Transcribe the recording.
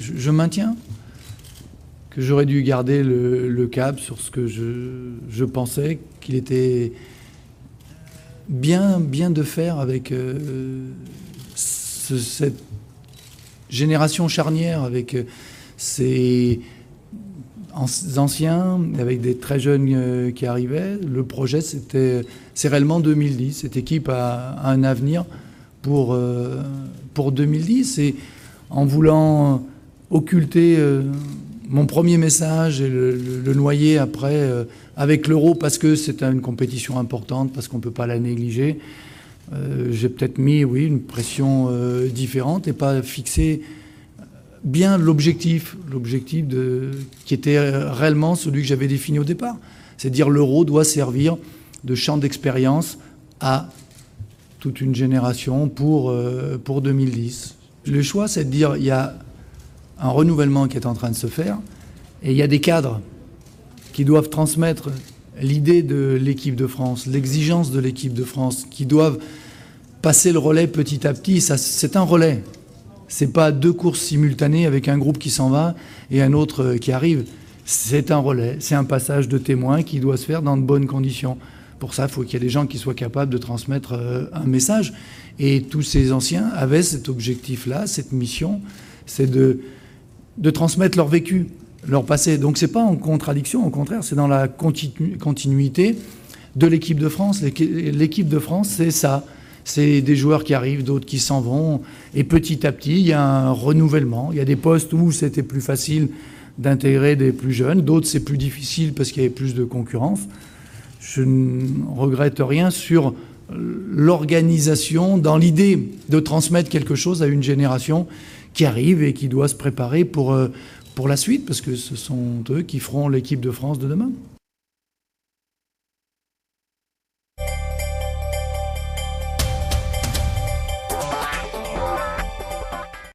je maintiens que j'aurais dû garder le cap sur ce que je pensais qu'il était bien de faire avec cette génération charnière, avec ces anciens, avec des très jeunes qui arrivaient. Le projet, c'est réellement 2010. Cette équipe a un avenir pour 2010. Et en voulant occulter mon premier message et le noyer après avec l'euro, parce que c'est une compétition importante, parce qu'on ne peut pas la négliger, j'ai peut-être mis, oui, une pression différente et pas fixé bien l'objectif qui était réellement celui que j'avais défini au départ. C'est-à-dire l'euro doit servir de champ d'expérience à toute une génération pour 2010. Le choix, c'est de dire il y a un renouvellement qui est en train de se faire et il y a des cadres qui doivent transmettre l'idée de l'équipe de France, l'exigence de l'équipe de France, qui doivent passer le relais petit à petit. Ça, c'est un relais. C'est pas 2 courses simultanées avec un groupe qui s'en va et un autre qui arrive. C'est un relais, c'est un passage de témoins qui doit se faire dans de bonnes conditions. Pour ça, il faut qu'il y ait des gens qui soient capables de transmettre un message. Et tous ces anciens avaient cet objectif-là, cette mission, c'est de transmettre leur vécu, leur passé. Donc c'est pas en contradiction, au contraire, c'est dans la continuité de l'équipe de France. L'équipe de France, c'est ça. C'est des joueurs qui arrivent, d'autres qui s'en vont. Et petit à petit, il y a un renouvellement. Il y a des postes où c'était plus facile d'intégrer des plus jeunes. D'autres, c'est plus difficile parce qu'il y avait plus de concurrence. Je ne regrette rien sur l'organisation, dans l'idée de transmettre quelque chose à une génération qui arrive et qui doit se préparer pour la suite, parce que ce sont eux qui feront l'équipe de France de demain.